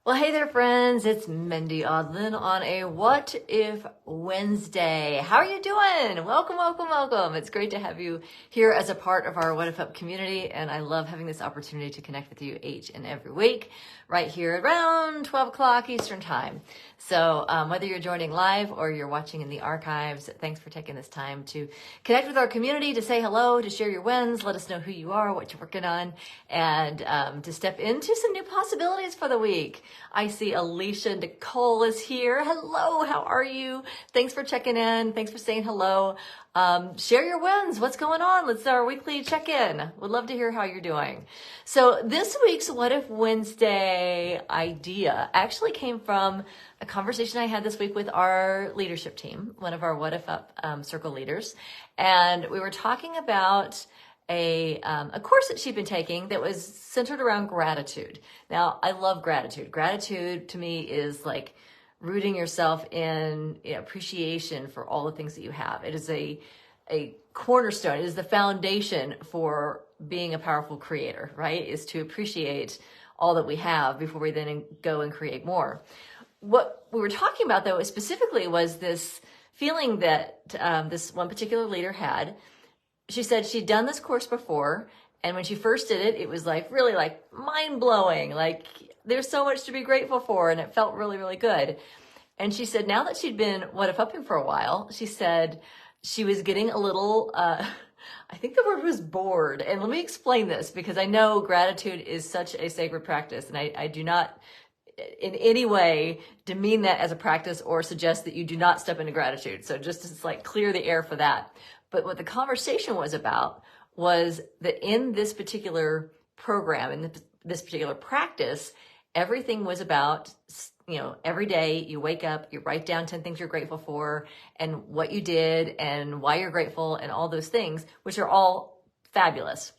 Well, hey there, friends. It's Mindy Odlin on a What If Wednesday. How are you doing? Welcome, welcome, welcome. It's great to have you here as a part of our What If Up community, and I love having this opportunity to connect with you each and every week right here around 12 o'clock Eastern Time. So whether you're joining live or you're watching in the archives, thanks for taking this time to connect with our community, to say hello, to share your wins, let us know who you are, what you're working on, and to step into some new possibilities for the week. I see Alicia Nicole is here. Hello, how are you? Thanks for checking in. Thanks for saying hello. Share your wins. What's going on? Let's our weekly check-in. Would love to hear how you're doing. So this week's What If Wednesday idea actually came from a conversation I had this week with our leadership team, one of our What If Up circle leaders. And we were talking about a course that she'd been taking that was centered around gratitude. Now, I love gratitude. Gratitude to me is like rooting yourself in appreciation for all the things that you have. It is a cornerstone. It is the foundation for being a powerful creator, right? Is to appreciate all that we have before we then go and create more. What we were talking about, though, specifically was this feeling that this one particular leader had. She said she'd done this course before, and when she first did it, it was like really like mind-blowing. Like there's so much to be grateful for, and it felt really, really good. And she said now that she'd been What If Upping for a while, she said she was getting a little, I think the word was bored. And let me explain this, because I know gratitude is such a sacred practice, and I do not in any way demean that as a practice or suggest that you do not step into gratitude. So just to like clear the air for that. But what the conversation was about was that in this particular program, in this particular practice, everything was about, every day you wake up, you write down 10 things you're grateful for and what you did and why you're grateful and all those things, which are all fabulous.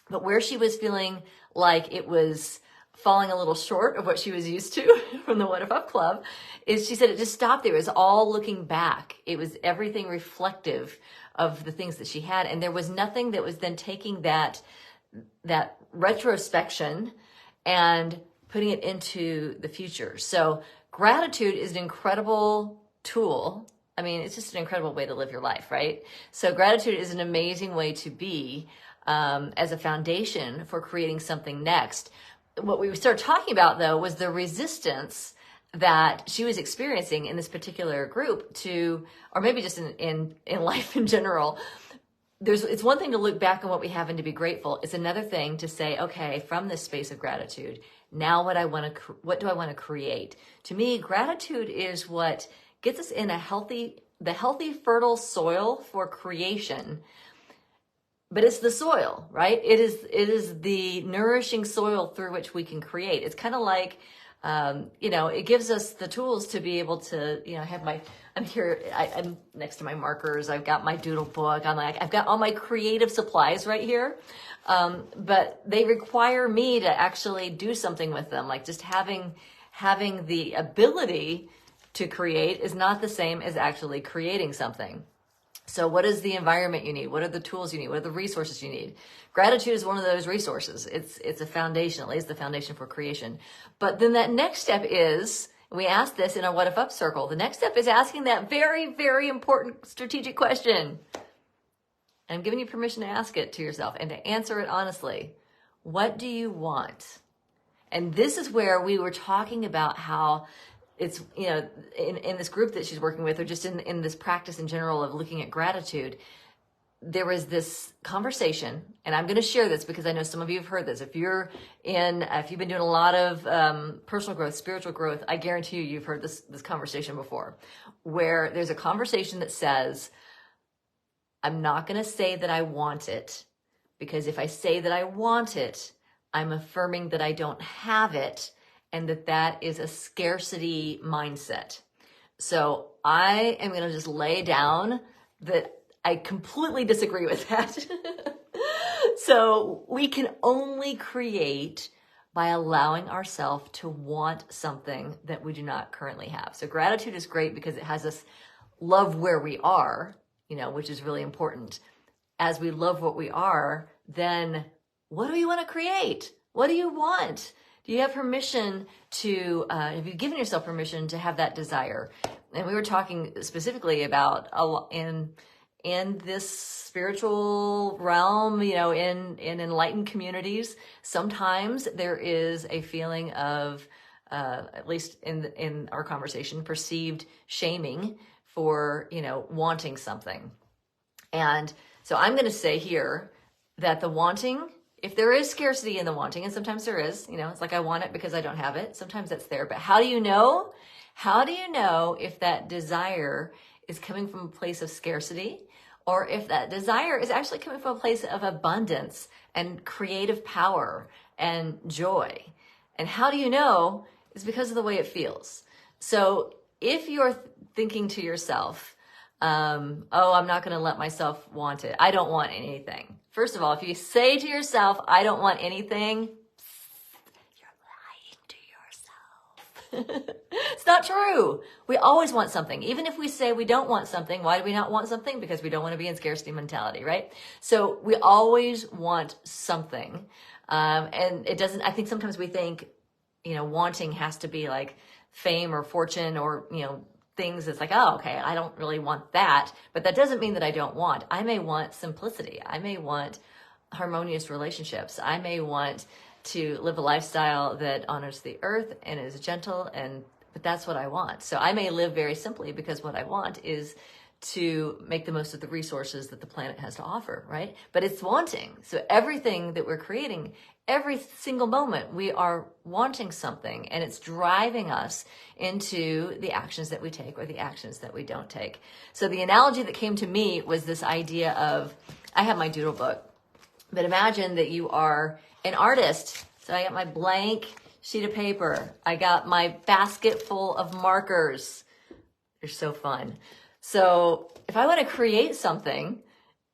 But where she was feeling like it was falling a little short of what she was used to from the What If Up Club is she said it just stopped there. It was all looking back. It was everything reflective of the things that she had. And there was nothing that was then taking that retrospection and putting it into the future. So gratitude is an incredible tool. I mean, it's just an incredible way to live your life, right? So gratitude is an amazing way to be as a foundation for creating something next. What we started talking about, though, was the resistance that she was experiencing in this particular group to, or maybe just in life in general. It's one thing to look back on what we have and to be grateful. It's another thing to say, okay, from this space of gratitude, now what do I want to create? To me, gratitude is what gets us in the healthy, fertile soil for creation. But it's the soil, right? It is the nourishing soil through which we can create. It's kind of like, it gives us the tools to be able to, I'm here, I'm next to my markers. I've got my doodle book. I've got all my creative supplies right here. But they require me to actually do something with them. Like just having the ability to create is not the same as actually creating something. So what is the environment you need? What are the tools you need? What are the resources you need? Gratitude is one of those resources. It's a foundation. It lays the foundation for creation. But then that next step is, we asked this in our What If Up circle, the next step is asking that very, very important strategic question. And I'm giving you permission to ask it to yourself and to answer it honestly. What do you want? And this is where we were talking about how it's, in this group that she's working with, or just in this practice in general of looking at gratitude, there was this conversation, and I'm going to share this because I know some of you have heard this. If you've been doing a lot of personal growth, spiritual growth, I guarantee you've heard this conversation before, where there's a conversation that says, I'm not going to say that I want it, because if I say that I want it, I'm affirming that I don't have it, and that is a scarcity mindset. So I am going to just lay down that I completely disagree with that. So we can only create by allowing ourselves to want something that we do not currently have. So gratitude is great because it has us love where we are, which is really important. As we love what we are, then what do you want to create? What do you want? Do you have permission to, have you given yourself permission to have that desire? And we were talking specifically about in this spiritual realm, in enlightened communities, sometimes there is a feeling of, at least in our conversation, perceived shaming for, wanting something. And so I'm going to say here that the wanting, if there is scarcity in the wanting, and sometimes there is, it's like I want it because I don't have it. Sometimes that's there. But how do you know? How do you know if that desire is coming from a place of scarcity, or if that desire is actually coming from a place of abundance and creative power and joy? And how do you know? It's because of the way it feels. So if you're thinking to yourself, oh, I'm not going to let myself want it, I don't want anything. First of all, if you say to yourself, I don't want anything, you're lying to yourself. It's not true. We always want something. Even if we say we don't want something, why do we not want something? Because we don't want to be in scarcity mentality, right? So we always want something. And it doesn't, I think sometimes we think, wanting has to be like fame or fortune or, things. It's like, oh, okay, I don't really want that, but that doesn't mean that I don't want. I may want simplicity. I may want harmonious relationships. I may want to live a lifestyle that honors the earth and is gentle, but that's what I want. So I may live very simply because what I want is to make the most of the resources that the planet has to offer, right? But it's wanting. So everything that we're creating, every single moment, we are wanting something, and it's driving us into the actions that we take or the actions that we don't take. So the analogy that came to me was this idea of, I have my doodle book, but imagine that you are an artist. So I got my blank sheet of paper. I got my basket full of markers. They're so fun. So if I want to create something,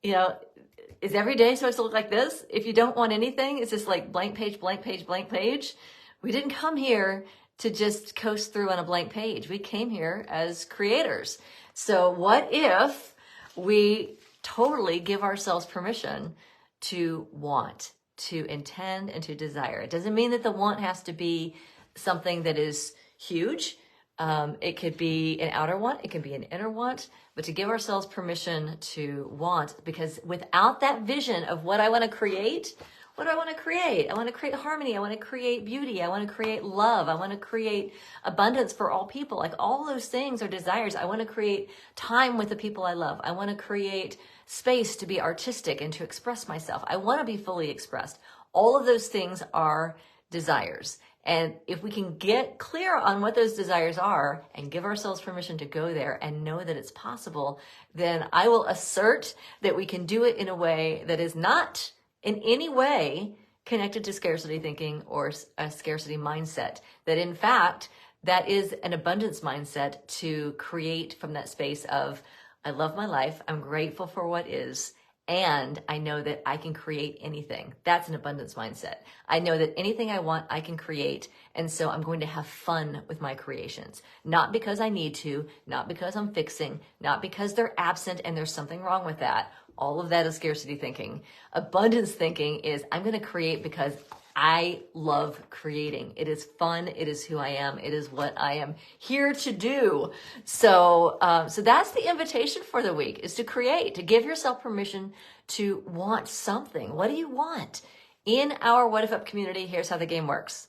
is every day supposed to look like this? If you don't want anything, it's just like blank page, blank page, blank page. We didn't come here to just coast through on a blank page. We came here as creators. So what if we totally give ourselves permission to want, to intend, and to desire? It doesn't mean that the want has to be something that is huge. It could be an outer want, it can be an inner want, but to give ourselves permission to want, because without that vision of what I want to create, what do I want to create? I want to create harmony. I want to create beauty. I want to create love. I want to create abundance for all people. Like all those things are desires. I want to create time with the people I love. I want to create space to be artistic and to express myself. I want to be fully expressed. All of those things are desires. And if we can get clear on what those desires are and give ourselves permission to go there and know that it's possible, then I will assert that we can do it in a way that is not in any way connected to scarcity thinking or a scarcity mindset. That in fact, that is an abundance mindset to create from that space of, I love my life, I'm grateful for what is, and I know that I can create anything. That's an abundance mindset. I know that anything I want, I can create. And so I'm going to have fun with my creations. Not because I need to, not because I'm fixing, not because they're absent and there's something wrong with that. All of that is scarcity thinking. Abundance thinking is, I'm going to create because I love creating. It is fun. It is who I am. It is what I am here to do. So that's the invitation for the week, is to create, to give yourself permission to want something. What do you want? In our What If Up community, here's how the game works.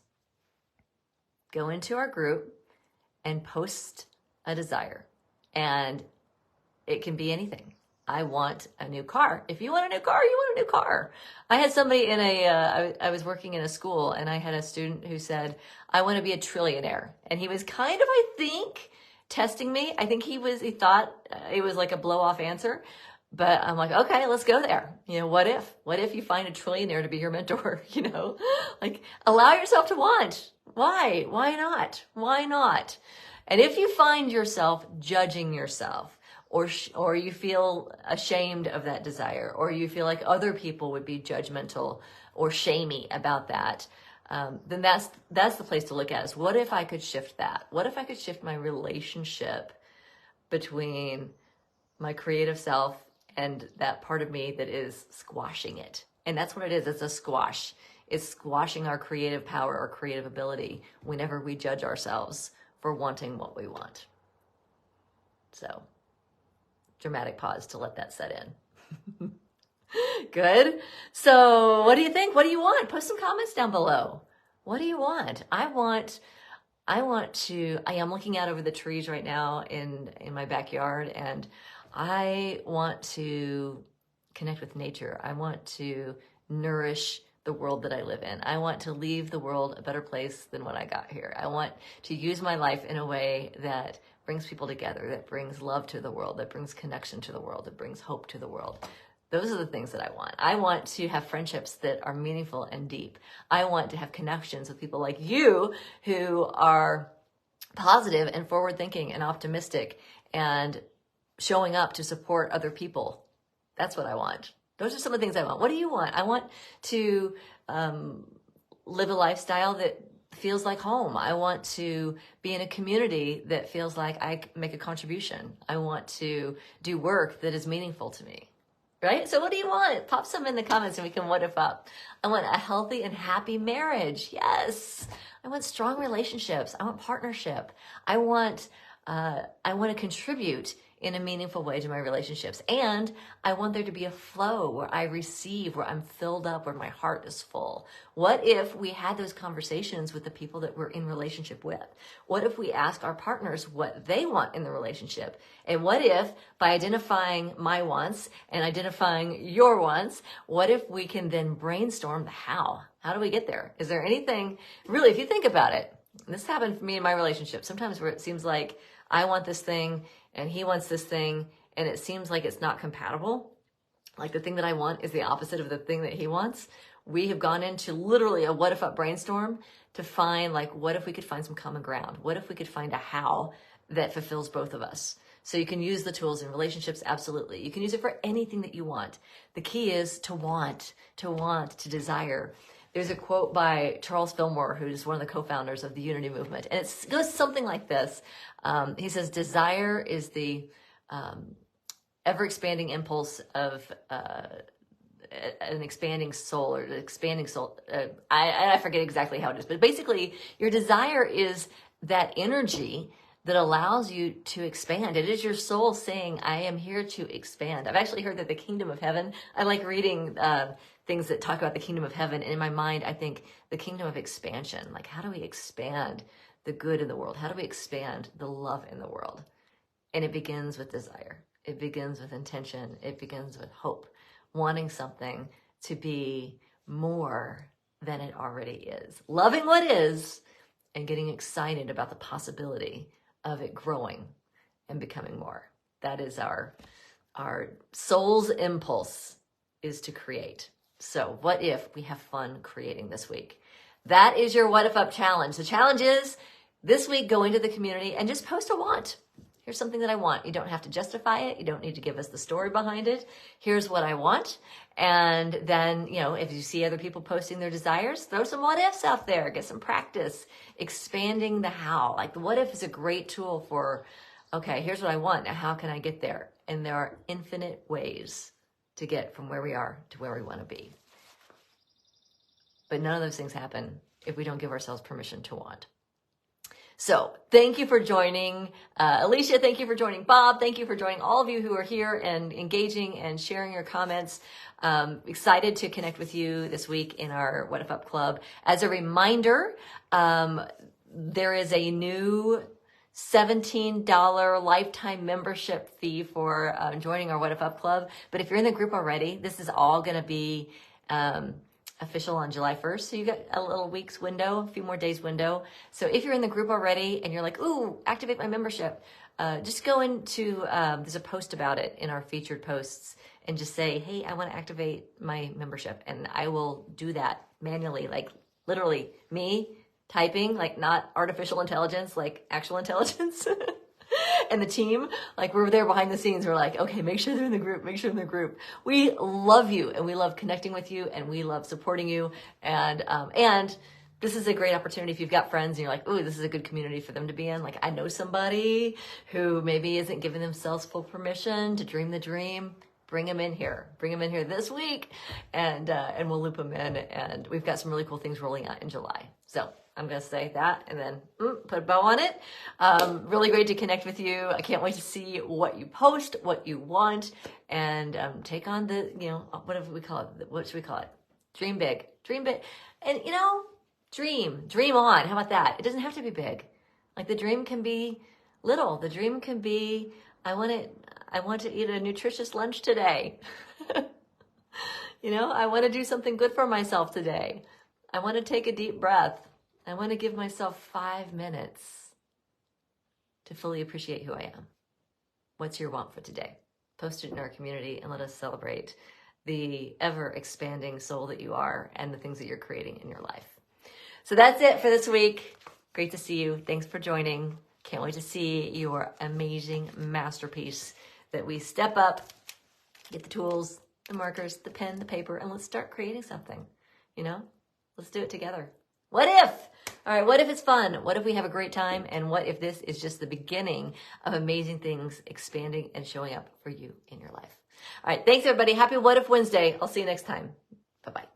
Go into our group and post a desire. And it can be anything. I want a new car. If you want a new car, you want a new car. I had somebody I was working in a school, and I had a student who said, I want to be a trillionaire. And he was kind of, I think, testing me. I think he thought it was like a blow off answer, but I'm like, okay, let's go there. What if you find a trillionaire to be your mentor? Like allow yourself to want. Why not? Why not? And if you find yourself judging yourself, or you feel ashamed of that desire, or you feel like other people would be judgmental or shamey about that, then that's the place to look at, is what if I could shift that? What if I could shift my relationship between my creative self and that part of me that is squashing it? And that's what it is. It's a squash. is squashing our creative power, our creative ability whenever we judge ourselves for wanting what we want. So, dramatic pause to let that set in. Good. So what do you think? What do you want? Post some comments down below. What do you want? I am looking out over the trees right now in my backyard, and I want to connect with nature. I want to nourish the world that I live in. I want to leave the world a better place than when I got here. I want to use my life in a way that brings people together, that brings love to the world, that brings connection to the world, that brings hope to the world. Those are the things that I want. I want to have friendships that are meaningful and deep. I want to have connections with people like you who are positive and forward-thinking and optimistic and showing up to support other people. That's what I want. Those are some of the things I want. What do you want? I want to live a lifestyle that feels like home. I want to be in a community that feels like I make a contribution. I want to do work that is meaningful to me. Right? So what do you want? Pop some in the comments and we can what if up. I want a healthy and happy marriage. Yes. I want strong relationships. I want partnership. I want to contribute in a meaningful way to my relationships. And I want there to be a flow where I receive, where I'm filled up, where my heart is full. What if we had those conversations with the people that we're in relationship with? What if we ask our partners what they want in the relationship? And what if, by identifying my wants and identifying your wants, what if we can then brainstorm the how? How do we get there? Is there anything, really, if you think about it, this happened for me in my relationship, sometimes where it seems like I want this thing and he wants this thing, and it seems like it's not compatible. Like the thing that I want is the opposite of the thing that he wants. We have gone into literally a what if up brainstorm to find, like, what if we could find some common ground? What if we could find a how that fulfills both of us? So you can use the tools in relationships, absolutely. You can use it for anything that you want. The key is to want, to desire. There's a quote by Charles Fillmore, who's one of the co-founders of the Unity Movement, and it goes something like this. He says, desire is the ever-expanding impulse of an expanding soul, or the expanding soul. I forget exactly how it is, but basically your desire is that energy that allows you to expand. It is your soul saying, I am here to expand. I've actually heard that the kingdom of heaven, I like reading things that talk about the kingdom of heaven. And in my mind, I think the kingdom of expansion, like how do we expand the good in the world? How do we expand the love in the world? And it begins with desire. It begins with intention. It begins with hope, wanting something to be more than it already is. Loving what is and getting excited about the possibility of it growing and becoming more. That is our soul's impulse, is to create. So what if we have fun creating this week? That is your What If Up challenge. The challenge is this week, go into the community and just post a want. Here's something that I want. You don't have to justify it. You don't need to give us the story behind it. Here's what I want. And then, if you see other people posting their desires, throw some what ifs out there. Get some practice expanding the how. Like the what if is a great tool for, okay, here's what I want. Now, how can I get there? And there are infinite ways to get from where we are to where we want to be. But none of those things happen if we don't give ourselves permission to want. So thank you for joining. Alicia, thank you for joining. Bob, thank you for joining all of you who are here and engaging and sharing your comments. Excited to connect with you this week in our What If Up Club. As a reminder, there is a new $17 lifetime membership fee for joining our What If Up Club. But if you're in the group already, this is all going to be official on July 1st. So you got a little week's window, a few more days window. So if you're in the group already and you're like, ooh, activate my membership, just go into, there's a post about it in our featured posts and just say, hey, I want to activate my membership. And I will do that manually, like literally me typing, like not artificial intelligence, like actual intelligence. And the team, like we're there behind the scenes. We're like, okay, make sure they're in the group. Make sure they're in the group. We love you and we love connecting with you and we love supporting you. And this is a great opportunity if you've got friends and you're like, ooh, this is a good community for them to be in. Like I know somebody who maybe isn't giving themselves full permission to dream the dream. bring them in here. Bring them in here this week, and we'll loop them in. And we've got some really cool things rolling out in July. So I'm going to say that and then put a bow on it. Really great to connect with you. I can't wait to see what you post, what you want, and take on the, whatever we call it. What should we call it? Dream big. Dream big. And, dream on. How about that? It doesn't have to be big. Like the dream can be little. The dream can be, I want to eat a nutritious lunch today. I want to do something good for myself today. I want to take a deep breath. I want to give myself 5 minutes to fully appreciate who I am. What's your want for today? Post it in our community and let us celebrate the ever expanding soul that you are and the things that you're creating in your life. So that's it for this week. Great to see you. Thanks for joining. Can't wait to see your amazing masterpiece that we step up, get the tools, the markers, the pen, the paper, and let's start creating something. Let's do it together. What if? All right, what if it's fun? What if we have a great time? And what if this is just the beginning of amazing things expanding and showing up for you in your life? All right, thanks everybody. Happy What If Wednesday. I'll see you next time. Bye-bye.